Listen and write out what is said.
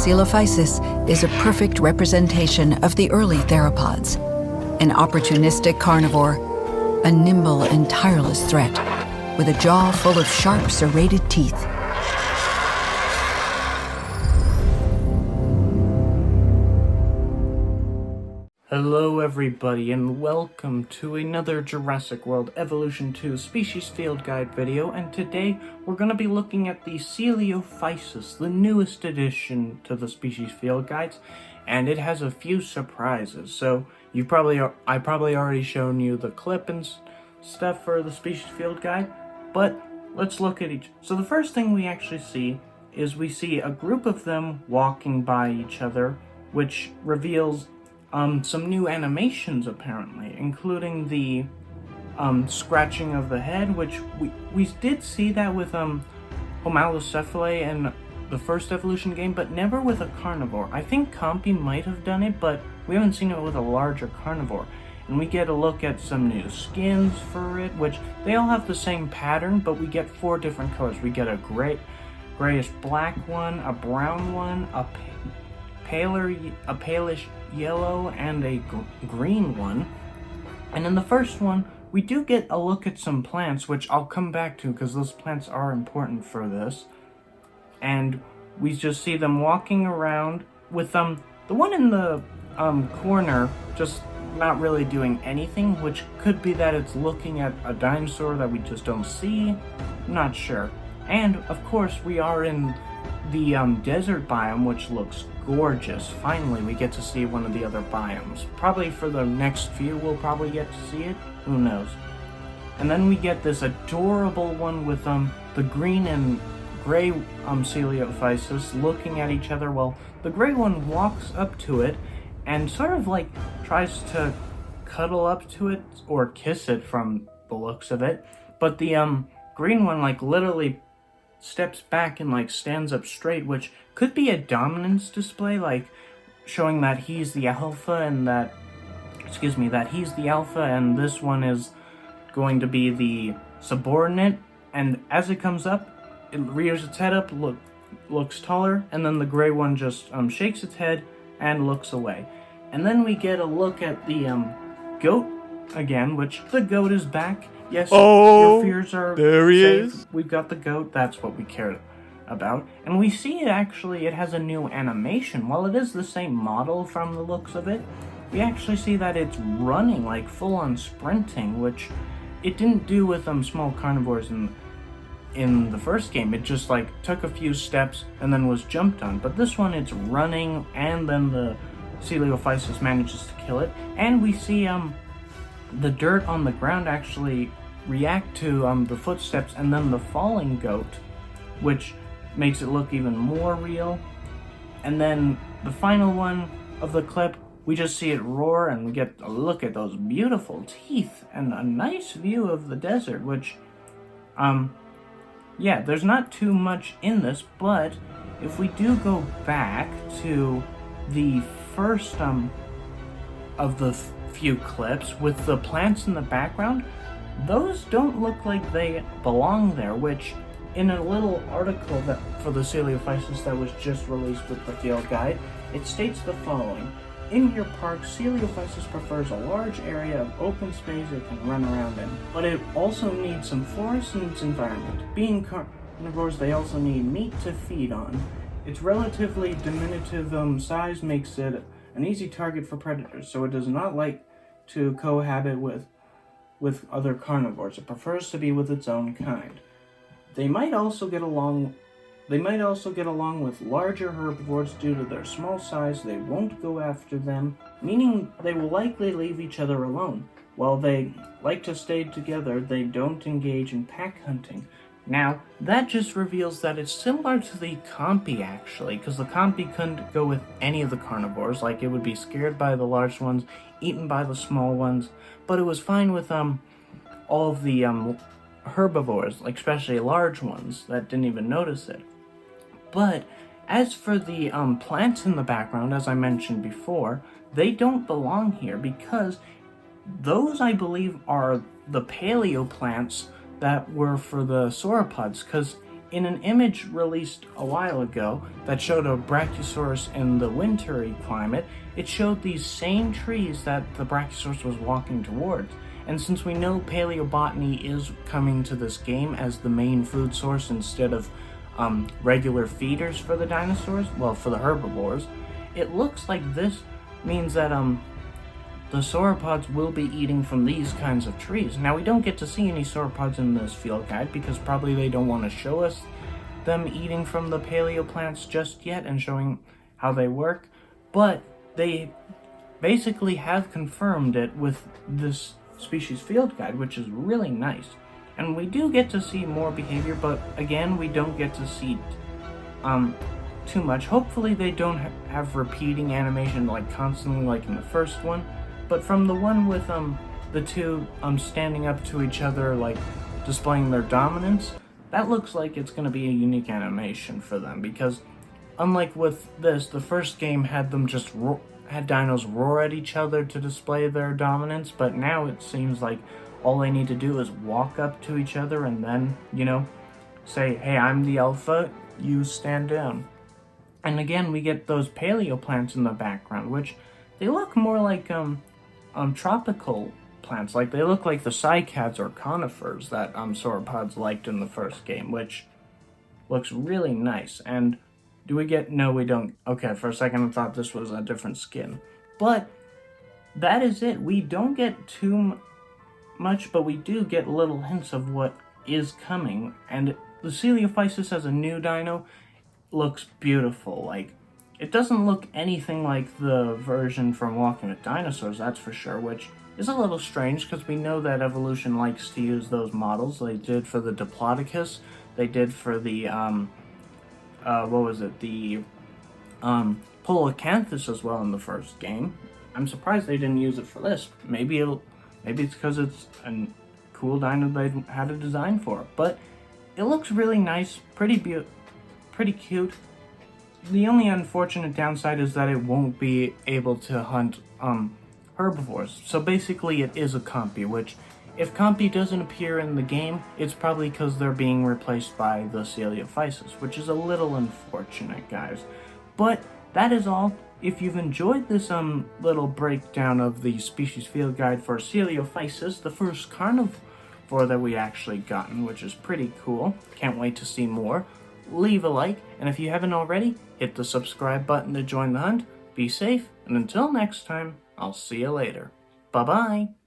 Ceolophysis is a perfect representation of the early theropods. An opportunistic carnivore, a nimble and tireless threat, with a jaw full of sharp, serrated teeth. Hello everybody, and welcome to another Jurassic World Evolution 2 Species Field Guide video, and today we're going to be looking at the Ceolophysis, the newest addition to the Species Field Guides, and it has a few surprises. So I probably already shown you the clip and stuff for the Species Field Guide, but let's look at each. So the first thing we actually see is we see a group of them walking by each other, which reveals some new animations apparently, including the scratching of the head, which we did see that with Homalocephalae in the first evolution game, but never with a carnivore. I think Compy might have done it, but we haven't seen it with a larger carnivore. And we get a look at some new skins for it, which they all have the same pattern, but we get 4 different colors. We get a grayish black one, a brown one, a palish yellow, and a green one. And in the first one, we do get a look at some plants, which I'll come back to because those plants are important for this. And we just see them walking around with the one in the corner just not really doing anything, which could be that it's looking at a dinosaur that we just don't see. I'm not sure. And of course, we are in the desert biome, which looks gorgeous. Finally, we get to see one of the other biomes. Probably for the next few, we'll probably get to see it. Who knows? And then we get this adorable one with the green and gray Ceolophysis looking at each other. Well, the gray one walks up to it and sort of like tries to cuddle up to it or kiss it from the looks of it. But the green one like literally steps back and like stands up straight, which could be a dominance display, like showing that he's the alpha and that he's the alpha and this one is going to be the subordinate. And as it comes up, it rears its head up, looks taller, and then the gray one just shakes its head and looks away. And then we get a look at the goat again, which the goat is back. Yes, your fears are there he safe. is. We've got the goat. That's what we cared about. And we see it has a new animation. While it is the same model from the looks of it, we actually see that it's running, like full-on sprinting, which it didn't do with small carnivores in the first game. It just like took a few steps and then was jumped on. But this one, it's running, and then the Ceolophysis manages to kill it. And we see the dirt on the ground actually react to the footsteps and then the falling goat, which makes it look even more real. And then the final one of the clip, we just see it roar and we get a look at those beautiful teeth and a nice view of the desert, which yeah, there's not too much in this, but if we do go back to the first of the few clips with the plants in the background, those don't look like they belong there, which in a little article that for the Ceolophysis that was just released with the field guide, it states the following: in your park, Ceolophysis prefers a large area of open space it can run around in, but it also needs some forest in its environment. Being carnivores, they also need meat to feed on. Its relatively diminutive size makes it an easy target for predators, so it does not like to cohabit with other carnivores. It prefers to be with its own kind. They might also get along with larger herbivores due to their small size. They won't go after them, meaning they will likely leave each other alone. While they like to stay together, they don't engage in pack hunting. Now, that just reveals that it's similar to the Compy, actually, because the Compy couldn't go with any of the carnivores. Like, it would be scared by the large ones, eaten by the small ones, but it was fine with all of the herbivores, like especially large ones that didn't even notice it. But as for the plants in the background, as I mentioned before, they don't belong here because those, I believe, are the paleo plants that were for the sauropods, because in an image released a while ago that showed a Brachiosaurus in the wintry climate, it showed these same trees that the Brachiosaurus was walking towards. And since we know paleobotany is coming to this game as the main food source instead of regular feeders for the dinosaurs, well, for the herbivores, it looks like this means that the sauropods will be eating from these kinds of trees. Now, we don't get to see any sauropods in this field guide because probably they don't want to show us them eating from the paleoplants just yet and showing how they work, but they basically have confirmed it with this species field guide, which is really nice. And we do get to see more behavior, but again, we don't get to see too much. Hopefully they don't have repeating animation like constantly like in the first one. But from the one with the two standing up to each other, like displaying their dominance, that looks like it's going to be a unique animation for them, because unlike with this, the first game had them just had dinos roar at each other to display their dominance, but now it seems like all they need to do is walk up to each other and then, you know, say, hey, I'm the alpha, you stand down. And again, we get those paleoplants in the background, which they look more like tropical plants. Like they look like the cycads or conifers that sauropods liked in the first game, which looks really nice. And do we get... No, we don't. Okay, for a second I thought this was a different skin. But that is it. We don't get too much, but we do get little hints of what is coming. And the Ceolophysis as a new dino looks beautiful. Like, it doesn't look anything like the version from Walking with Dinosaurs, that's for sure, which is a little strange because we know that evolution likes to use those models. They did for the Diplodocus, they did for the, the Polacanthus as well in the first game. I'm surprised they didn't use it for this. Maybe it's because it's a cool dino they had a design for. But it looks really nice, pretty cute. The only unfortunate downside is that it won't be able to hunt herbivores. So basically it is a compy, which if compy doesn't appear in the game, it's probably because they're being replaced by the Ceolophysis, which is a little unfortunate, guys. But that is all. If you've enjoyed this little breakdown of the species field guide for Ceolophysis, the first carnivore that we actually gotten, which is pretty cool. Can't wait to see more. Leave a like, and if you haven't already, hit the subscribe button to join the hunt. Be safe, and until next time, I'll see you later. Bye-bye!